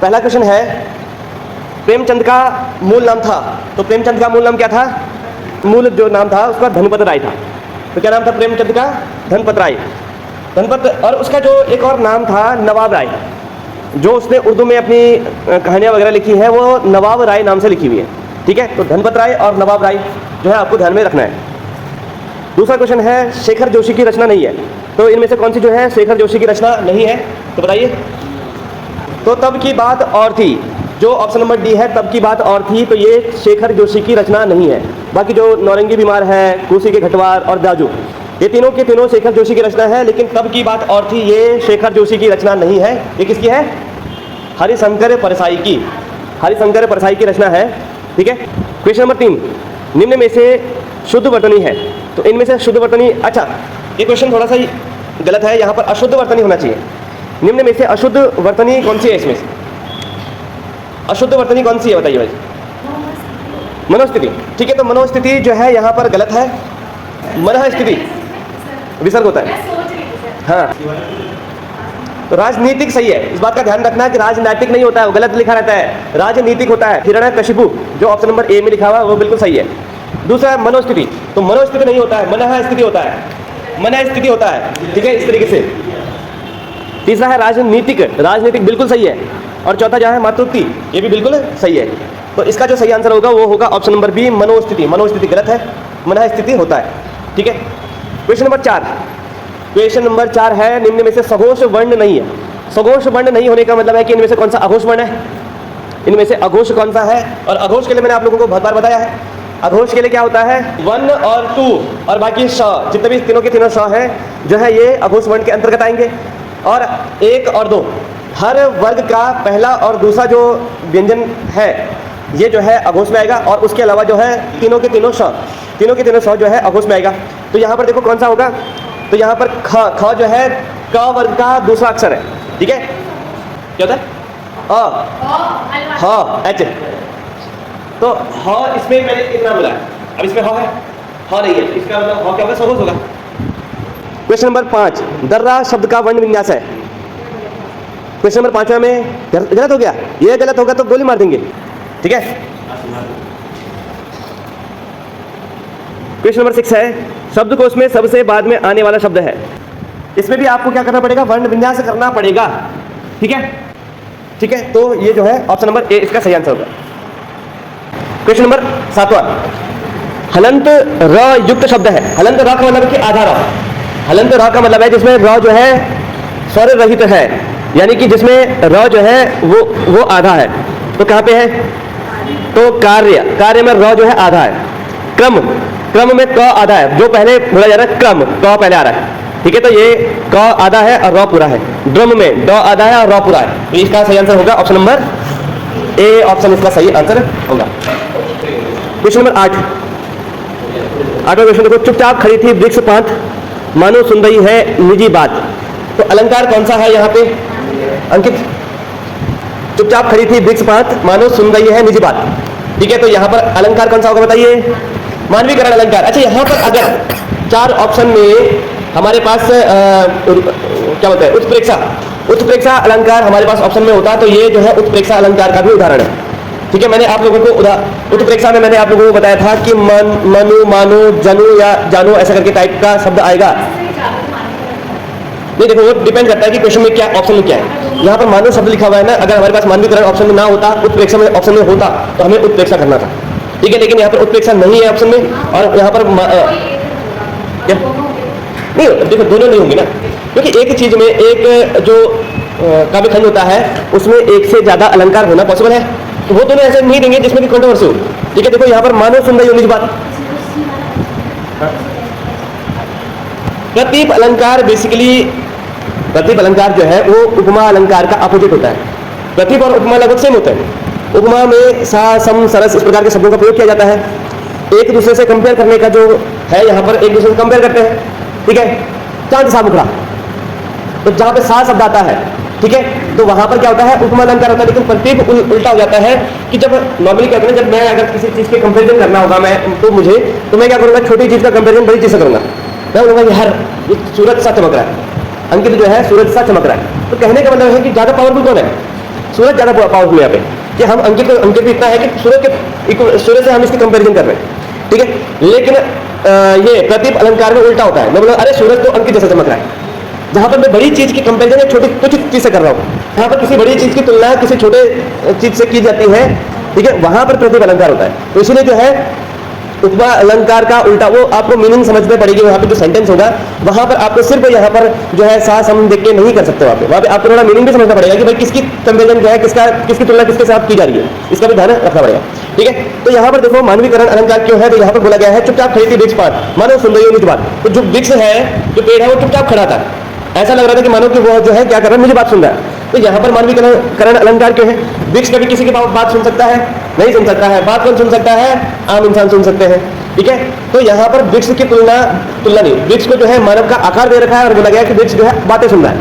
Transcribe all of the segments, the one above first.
पहला क्वेश्चन है, प्रेमचंद का मूल नाम था, तो प्रेमचंद का मूल नाम क्या था? मूल जो नाम था उसका धनपत राय था। तो क्या नाम था प्रेमचंद का? धनपत राय। धनपत, और उसका जो एक और नाम था नवाब राय, जो उसने उर्दू में अपनी कहानियाँ वगैरह लिखी है वो नवाब राय नाम से लिखी हुई है। ठीक है, तो धनपत राय और नवाब राय जो है आपको ध्यान में रखना है। दूसरा क्वेश्चन है, शेखर जोशी की रचना नहीं है, तो इनमें से कौन सी जो है शेखर जोशी की रचना नहीं है? तो बताइए। तो तब की बात और थी, जो ऑप्शन नंबर डी है, तब की बात और थी, तो ये शेखर जोशी की रचना नहीं है। बाकी जो नौरंगी बीमार है, कुर्सी के घटवार और दाजू, ये तीनों के तीनों शेखर जोशी की रचना है, लेकिन तब की बात और थी ये शेखर जोशी की रचना नहीं है। ये किसकी है? हरिशंकर परसाई की। हरिशंकर परसाई की रचना है। ठीक है। क्वेश्चन नंबर 3, निम्न में से शुद्ध वर्तनी है, तो इनमें से शुद्ध वर्तनी, अच्छा ये क्वेश्चन थोड़ा सा ही गलत है, यहाँ पर अशुद्ध वर्तनी होना चाहिए। निम्न में से अशुद्ध वर्तनी कौन सी है? इसमें से अशुद्ध वर्तनी कौन सी है बताइए भाई? मनोस्थिति। ठीक है, तो मनोस्थिति जो है यहाँ पर गलत है। मनः स्थिति विसर्ग होता है। हाँ, तो राजनीतिक सही है। इस बात का ध्यान रखना है कि राजनीतिक नहीं होता है, वो गलत लिखा रहता है, राजनीतिक होता है। हिरण्यकशिपु जो ऑप्शन नंबर ए में लिखा हुआ है वो बिल्कुल सही है। दूसरा है मनोस्थिति, तो मनोस्थिति नहीं होता है, मनः स्थिति होता है, मनः स्थिति होता है। ठीक है, इस तरीके से। तीसरा है राजनीतिक, राजनीतिक बिल्कुल सही है। और चौथा जो है मातृत्व, ये भी बिल्कुल सही है। तो इसका जो सही आंसर होगा वो होगा ऑप्शन नंबर बी, मनोस्थिति। मनोस्थिति गलत है, मनः स्थिति होता है। ठीक है। क्वेश्चन नंबर 4, क्वेश्चन नंबर 4 है, निम्न में से सघोष वर्ण नहीं है। सघोष वर्ण नहीं होने का मतलब है कि इनमें से कौन सा अघोष वर्ण है? इनमें से अघोष कौन सा है? और अघोष के लिए मैंने आप लोगों को बहुत बार बताया है, अघोष के लिए क्या होता है? 1 और 2 और बाकी श, जितने भी तीनों के तीनों श है जो है ये अघोष वर्ण के अंतर्गत आएंगे। और 1 और 2, हर वर्ग का पहला और दूसरा जो व्यंजन है ये जो है अघोष में आएगा। और उसके अलावा जो है तीनों के तीनों श, तीनों के तीनों श जो है अघोष में आएगा। तो यहाँ पर देखो कौन सा होगा, तो यहाँ पर ख, ख जो है क वर्ग का दूसरा अक्षर है। ठीक है, क्या होता है? ह, एच। तो ह इसमें मैंने कितना बोला है? अब इसमें ह है, ह नहीं है, इसका मतलब ह क्या होगा? सघोष होगा। क्वेश्चन नंबर 5, दर्रा शब्द का वर्ण विन्यास है। क्वेश्चन नंबर 5 में गलत हो गया, ये गलत होगा तो गोली मार देंगे। ठीक है। क्वेश्चन नंबर 6 है, शब्दकोश में सबसे बाद में आने वाला शब्द है। इसमें भी आपको क्या करना पड़ेगा? वर्ण विन्यास करना पड़ेगा। ठीक है, ठीक है। तो ये जो है ऑप्शन नंबर ए इसका सही आंसर होगा। क्वेश्चन नंबर 7वां, हलंत र युक्त शब्द है। हलंत र का मतलब है कि आधा र। हलंत र का मतलब है जिसमें र जो है स्वर रहित है, यानी कि जिसमें र जो है वो आधा है। तो कहाँ पे है? तो कार्य, कार्य में र जो है आधा है। क्रम, क्रम में क आधा है, जो पहले बोला जा रहा है क्रम, क पहले आ रहा है। ठीक है, तो ये क आधा है और र पूरा है। ड्रम में ड आधा है और र पूरा है। तो इसका सही आंसर होगा ऑप्शन नंबर ए, ऑप्शन इसका सही आंसर होगा। क्वेश्चन नंबर 8, 8वां क्वेश्चन देखो, चुपचाप खड़ी थी वृक्ष पात, मानो सुन रही है निजी बात। तो अलंकार कौन सा है यहाँ पे अंकित? चुपचाप खड़ी थी वृक्ष पात, मानो सुन रही है निजी बात। ठीक है, तो यहाँ पर अलंकार कौन सा होगा बताइए? मानवीकरण अलंकार। अच्छा, यहाँ पर अगर 4 ऑप्शन में हमारे पास क्या बोलते हैं उत्प्रेक्षा, उत्प्रेक्षा अलंकार हमारे पास ऑप्शन में होता तो ये जो है उत्प्रेक्षा अलंकार का भी उदाहरण है। ठीक है, मैंने आप लोगों को उत्प्रेक्षा में मैंने आप लोगों को बताया था कि मन, मनु, मानो, जनु या जानो ऐसा करके टाइप का शब्द आएगा। नहीं, देखो वो डिपेंड करता है कि क्वेश्चन में क्या ऑप्शन में क्या है। यहाँ पर मानव शब्द लिखा हुआ है ना, अगर हमारे पास मानवीकरण ऑप्शन में ना होता, उत्प्रेक्षा में ऑप्शन में होता तो हमें उत्प्रेक्षा करना था। ठीक है, लेकिन यहाँ पर उत्प्रेक्षा नहीं है ऑप्शन में, और यहाँ पर नहीं, देखो दोनों नहीं होंगे ना, क्योंकि एक चीज में एक जो काव्य खंड होता है उसमें एक से ज्यादा अलंकार होना पॉसिबल है, तो वो दोनों ऐसे नहीं देंगे जिसमें कि कंट्रोवर्सी हो। ठीक है, देखो यहाँ पर मानव सुन रही होने की बात, प्रतीप अलंकार बेसिकली, प्रतीप अलंकार जो है वो उपमा अलंकार का अपोजिट होता है। प्रतीप और उपमा लगभग सेम होते हैं। उपमा में सा, सम, सरस इस प्रकार के शब्दों का प्रयोग किया जाता है। एक दूसरे से कंपेयर करने का जो है, यहाँ पर एक दूसरे से कंपेयर करते हैं। ठीक है, चांद सा मुखड़ा, तो जहाँ पे सा शब्द आता है, ठीक है, तो वहां पर क्या होता है उपमा अलंकार होता है। लेकिन प्रतीक उल्टा हो जाता है कि जब नॉर्मली क्या करना, जब मैं अगर किसी चीज के कंपेरिजन करना होगा मैं तो मुझे, तो मैं क्या करूंगा, छोटी चीज का कंपेरिजन बड़ी चीज से करूंगा। मैं बोलूंगा यार सूरज सा चमक रहा है, अंकित जो है सूरज सा चमक रहा है, तो कहने का मतलब है कि ज्यादा पावरफुल कौन है, सूरज ज़्यादा पावरफुल है यहाँ पे, कि हम अंकित भी इतना है कि सूरज से हम इसकी कंपैरिजन कर रहे हैं, ठीक है। लेकिन ये प्रतीप अलंकार में उल्टा होता है। मैं बोला अरे सूरज तो अंकित जैसा चमक रहा है, जहाँ पर मैं बड़ी चीज की कंपैरिजन एक छोटी कुछ चीज से कर रहा हूँ, यहाँ पर किसी बड़ी चीज की तुलना किसी छोटे चीज से की जाती है, ठीक है, वहां पर प्रतीप अलंकार होता है। तो इसलिए जो है उपमा अलंकार का उल्टा, वो आपको मीनिंग समझ में पड़ेगी। वहां पे जो सेंटेंस होगा वहां पर आपको सिर्फ यहाँ पर जो है सा सम देख के नहीं कर सकते, वहां पे आपको थोड़ा मीनिंग भी समझना पड़ेगा कि भाई किसकी कंपैरिजन जो है, किसकी तुलना किसके साथ की जा रही है, इसका भी ध्यान रखना पड़ेगा, ठीक है। तो यहाँ पर देखो मानवीकरण अलंकार क्यों है, तो यहाँ पर बोला गया है चुपचाप खड़ी थी वृक्ष पर, मानो सुन रही हो मुझ बात। तो जो वृक्ष है, जो पेड़ है, वो चुपचाप खड़ा था, ऐसा लग रहा था कि मानो कि वो जो है क्या कर रहा है, मुझे बात सुन रहा है। तो यहाँ पर मानवीकरण अलंकार क्यों है? वृक्ष कभी किसी की बात सुन सकता है? नहीं सुन सकता है। बात कौन सुन सकता है? आम इंसान सुन सकते हैं, ठीक है। तो यहाँ पर वृक्ष की तुलना नहीं, वृक्ष को जो है मानव का आकार दे रखा है और बोला गया कि वृक्ष जो है बातें सुन रहा है,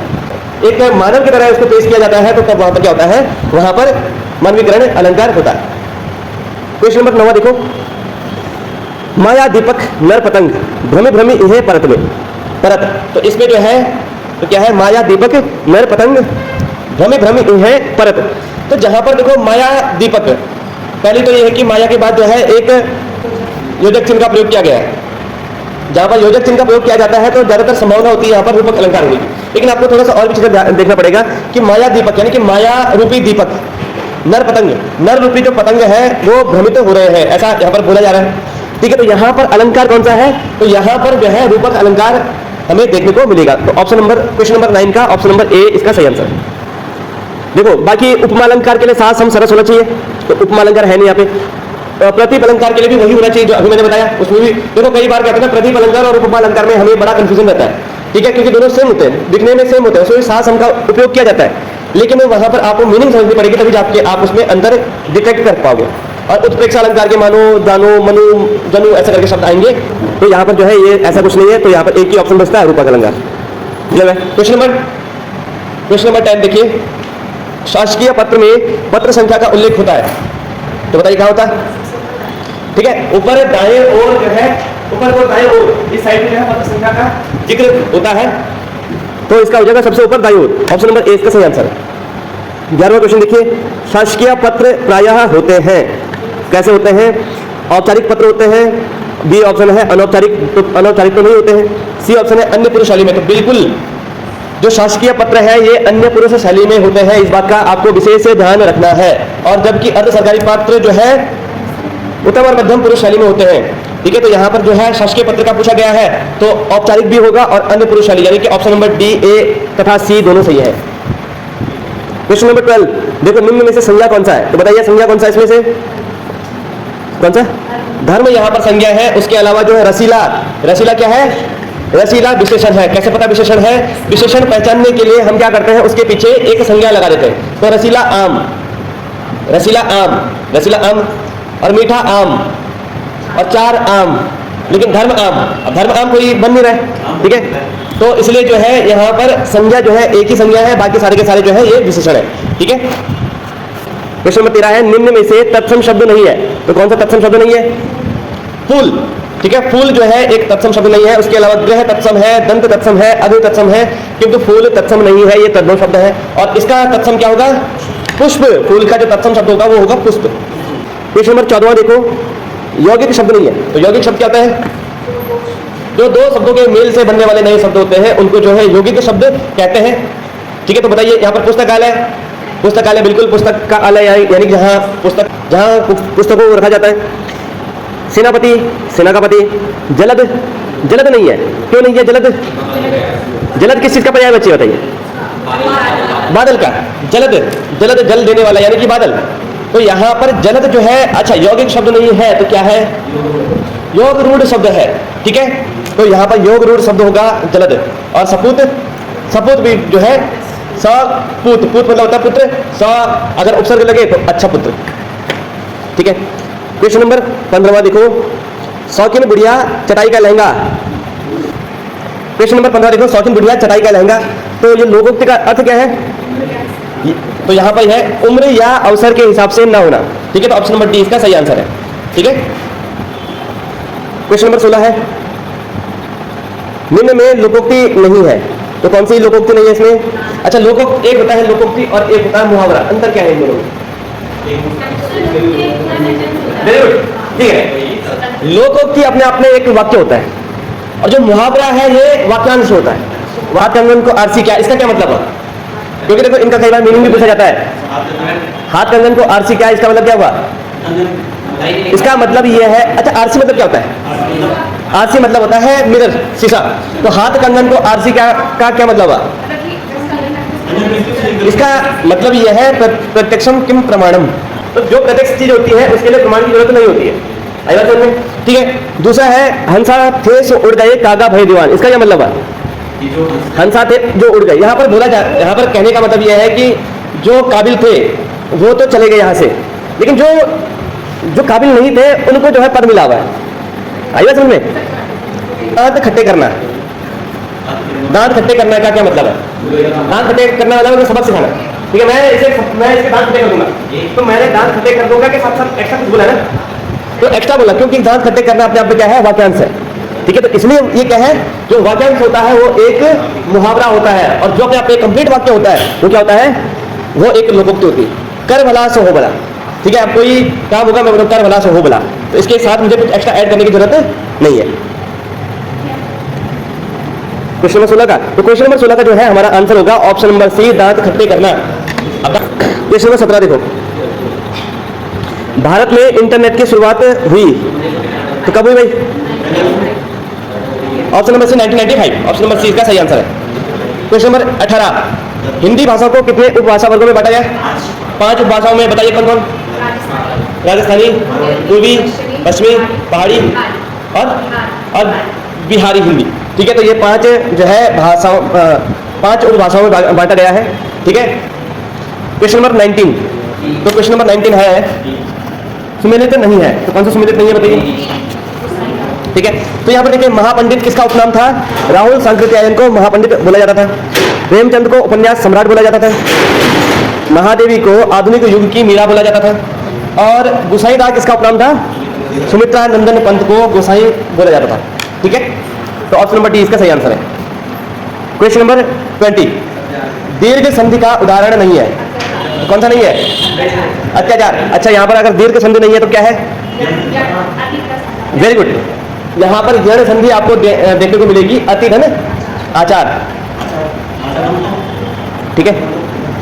एक मानव की तरह उसको पेश किया जाता है। तो तब वहां पर क्या होता है, वहां पर मानवीकरण अलंकार होता है। क्वेश्चन नंबर 9 देखो, माया दीपक नर पतंग भ्रमि भ्रमि इहे परत में, परत। तो इसमें जो है तो क्या है, माया दीपक नर पतंग भ्रमि भ्रमि इहे परत। तो जहां पर देखो माया दीपक, पहली तो ये है कि माया के बाद जो है एक योजक चिन्ह का प्रयोग किया गया है। जहां पर योजक चिन्ह का प्रयोग किया जाता है तो ज्यादातर संभावना होती है यहाँ पर रूपक अलंकार होगी। लेकिन आपको थोड़ा सा और भी चीजें देखना पड़ेगा कि माया दीपक यानी कि माया रूपी दीपक, नर पतंग, नर रूपी जो पतंग है वो भ्रमित हो रहे हैं, ऐसा यहाँ पर बोला जा रहा है, ठीक है। तो यहाँ पर अलंकार कौन सा है, तो यहाँ पर जो है रूपक अलंकार हमें देखने को मिलेगा। तो ऑप्शन नंबर, क्वेश्चन नंबर 9 का ऑप्शन नंबर ए इसका सही आंसर है। देखो बाकी उपमा अलंकार के लिए सास हम सरस होना चाहिए, तो उपमा अलंकार है नहीं यहाँ पे। प्रतीप अलंकार के लिए भी वही होना चाहिए जो अभी मैंने बताया, उसमें भी देखो कई बार कहते हैं प्रतीप अलंकार और उपमा अलंकार में हमें बड़ा कंफ्यूजन रहता है, ठीक है, क्योंकि दोनों सेम होते हैं, दिखने में सेम होते हैं, उसमें सास हम का उपयोग किया जाता है, लेकिन वहां पर आपको मीनिंग समझनी पड़ेगी, तभी जाके आप उसमें अंतर डिटेक्ट कर पाओगे। और उत्प्रेक्षा अलंकार के मानो, दानो, मनु, जनु ऐसे करके शब्द आएंगे, तो यहाँ पर जो है ये ऐसा कुछ नहीं है। तो यहाँ पर एक ही ऑप्शन बचता है, रूपक अलंकार। क्वेश्चन नंबर 10 देखिए, शासकीय पत्र में पत्र संख्या का उल्लेख होता है, तो बताइए क्या होता है, ठीक है। ऊपर दाएं ओर जो है, ऊपर और दाएं ओर इस साइड में जो है पत्र संख्या का जिक्र होता है, तो इसका हो जाएगा सबसे ऊपर दाएं ओर, ऑप्शन नंबर ए इसका सही आंसर है। 11वां क्वेश्चन देखिए, शासकीय पत्र प्रायः होते हैं, कैसे होते हैं? औपचारिक पत्र होते हैं, बी ऑप्शन है अनौपचारिक, तो अनौपचारिक तो नहीं होते हैं, सी ऑप्शन है अन्य पुरुष शैली में। तो बिल्कुल जो शासकीय पत्र है ये अन्य पुरुष शैली में होते हैं, इस बात का आपको विशेष ध्यान रखना है। और जबकि अर्ध सरकारी पत्र जो है उत्तम और मध्यम पुरुष शैली में होते हैं, ठीक है। तो यहाँ पर जो है शासकीय पत्र का पूछा गया है, तो औपचारिक भी होगा और अन्य पुरुष शैली, यानी कि ऑप्शन नंबर डी, ए तथा सी दोनों सही है। क्वेश्चन नंबर 12 देखो, निम्न में से संज्ञा कौन सा है, तो बताइए संज्ञा कौन सा, इसमें से कौन सा? धर्म यहाँ पर संज्ञा है। उसके अलावा जो है रसीला, रसीला क्या है? रसीला विशेषण है। कैसे पता विशेषण है? विशेषण पहचानने के लिए हम क्या करते हैं, उसके पीछे एक संज्ञा लगा देते हैं। तो रसीला आम, रसीला आम, रसीला आम, और मीठा आम, और चार आम, लेकिन धर्म आम, अब धर्म आम कोई बन नहीं रहा है, ठीक है। तो इसलिए जो है यहाँ पर संज्ञा जो है एक ही संज्ञा है, बाकी सारे के सारे जो है ये विशेषण है, ठीक है। क्वेश्चन नंबर 13 है, निम्न में से तत्सम शब्द नहीं है, तो कौन सा तत्सम शब्द नहीं है? फूल, ठीक है। फूल जो है एक तत्सम शब्द नहीं है। उसके अलावा ग्रह तत्सम है, दंत तत्सम है, अधु तत्सम है, किंतु फूल तत्सम नहीं है, ये तद्भव शब्द है। और इसका तत्सम क्या होगा? पुष्प। फूल का जो तत्सम शब्द होगा वो होगा पुष्प। क्वेश्चन नंबर 14 देखो, यौगिक शब्द नहीं है, तो यौगिक शब्द क्या होता है? जो दो शब्दों के मेल से बनने वाले नए शब्द होते हैं उनको जो है यौगिक शब्द कहते हैं, ठीक है। तो बताइए यहाँ पर पुस्तकालय, पुस्तकालय बिल्कुल पुस्तक का आलय, यानी जहाँ पुस्तकों को रखा जाता है। सेनापति, सेना का पति। जलद, जलद नहीं है, क्यों नहीं है जलद? जलद किस चीज का पर्याय बच्चे बताइए? बादल का। जलद, जलद जल देने वाला यानी कि बादल। तो यहाँ पर जलद जो है, अच्छा यौगिक शब्द नहीं है तो क्या है? योग रूढ़ शब्द है, ठीक है। तो यहाँ पर योग रूढ़ शब्द होगा जलद। और सपूत, सपूत भी जो है सपूत, पूत मतलब होता है पुत्र, स अगर उपसर्ग लगे तो अच्छा पुत्र, ठीक है। क्वेश्चन नंबर 15 देखो, शौकीन बुढ़िया चटाई का लहंगा। क्वेश्चन नंबर 15 देखो, शौकीन बुढ़िया चटाई का लहंगा। तो ये लोकोक्ति का अर्थ क्या है? तो यहाँ पर है उम्र या अवसर के हिसाब से ना होना, ठीक है। तो ऑप्शन नंबर डी इसका सही आंसर है, ठीक है। क्वेश्चन नंबर 16 है, निम्न में लोकोक्ति नहीं है, तो कौन सी लोकोक्ति नहीं है इसमें? अच्छा, लोकोक्ति एक होता है लोकोक्ति और एक होता है मुहावरा, अंतर क्या है इन दोनों में? वेरी गुड, ठीक है। लोकोक्ति अपने आप में एक वाक्य होता है और जो मुहावरा है ये वाक्यांश होता है। हाथ कंगन को आरसी क्या, इसका क्या मतलब है? क्योंकि देखो इनका कई बार मीनिंग भी पूछा जाता है। हाथ कंगन को आरसी क्या, इसका मतलब क्या हुआ? इसका मतलब ये है, अच्छा आरसी मतलब क्या होता है? आरसी मतलब होता है मिरर, शीशा। तो हाथ कंगन को आरसी क्या का क्या मतलब हुआ? इसका मतलब ये है प्रत्यक्षम किम प्रमाणम। तो जो प्रत्यक्ष चीज होती है उसके लिए प्रमाण की जरूरत नहीं होती है। आई बात समझ में? ठीक है। दूसरा है हंसा थे सो उड़ गए कागा भय दीवान, इसका क्या मतलब है? हंसा थे जो उड़ गए, यहाँ पर बोला जा, यहाँ पर कहने का मतलब यह है कि जो काबिल थे वो तो चले गए यहाँ से, लेकिन जो काबिल नहीं थे उनको जो है पद मिला हुआ है। आई बात समझ में? दांत खट्टे करना, दांत खट्टे करने का क्या मतलब है? दांत खट्टे करने वाला सबक सिखाना। ठीक है, मैं इसके दांत खट्टे कर दूंगा, तो मैंने दांत खट्टे कर दूंगा के साथ साथ एक्स्ट्रा कुछ बोला ना, तो एक्स्ट्रा बोला क्योंकि दांत खट्टे करना अपने आप में क्या है? वाक्यांश है। ठीक है, तो इसलिए ये क्या है, जो वाक्यांश होता है वो एक मुहावरा होता है और जो अपने आप में कंप्लीट वाक्य होता है वो क्या होता है? वो एक लोकोक्ति होती है। कर भला सो हो भला। ठीक है, अब कोई काम होगा मैं बोलूँ कर भला सो हो भला, तो इसके साथ मुझे कुछ एक्स्ट्रा ऐड करने की जरूरत नहीं है। क्वेश्चन नंबर 16 का, तो क्वेश्चन नंबर 16 का जो है हमारा आंसर होगा ऑप्शन नंबर सी, दांत खट्टे करना। अब क्वेश्चन नंबर 17 देखो, भारत में इंटरनेट की शुरुआत हुई तो कब हुई भाई? Option number C 1995, option number C इसका सही आंसर है। क्वेश्चन नंबर 18, हिंदी भाषा को कितने उपभाषा वर्गों में बांटा गया? 5 उपभाषाओं में, बताइए कौन कौन? राजस्थानी, पूर्वी, पश्चिमी, पहाड़ी और बिहारी हिंदी। ठीक है, तो ये 5 जो है भाषाओं 5 उपभाषाओं में बांटा गया है। ठीक है। क्वेश्चन नंबर 19, तो क्वेश्चन नंबर 19 है सुमेलित नहीं है, तो कौन सा सुमेलित नहीं है बताइए? ठीक है, तो यहाँ पर देखिए महापंडित किसका उपनाम था? राहुल सांकृत्यायन को महापंडित बोला जाता था। प्रेमचंद को उपन्यास सम्राट बोला जाता था। महादेवी को आधुनिक युग की मीरा बोला जाता था। और गोसाईदास किसका उपनाम था? सुमित्रा नंदन पंत को गोसाई बोला जाता था। ठीक है, तो ऑप्शन नंबर डी इसका सही आंसर है। क्वेश्चन नंबर 20, दीर्घ संधि का उदाहरण नहीं है, कौन सा नहीं है? अत्याचार। अच्छा, यहाँ पर अगर दीर्घ संधि नहीं है तो क्या है? वेरी गुड, यहाँ पर यण संधि आपको देखने को मिलेगी, अति धन आचार। ठीक है,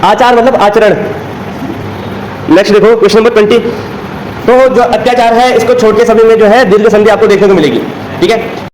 आचार मतलब आचरण। नेक्स्ट देखो क्वेश्चन नंबर 20, तो जो अत्याचार है इसको छोड़ के सभी में जो है दीर्घ संधि आपको देखने को मिलेगी। ठीक है।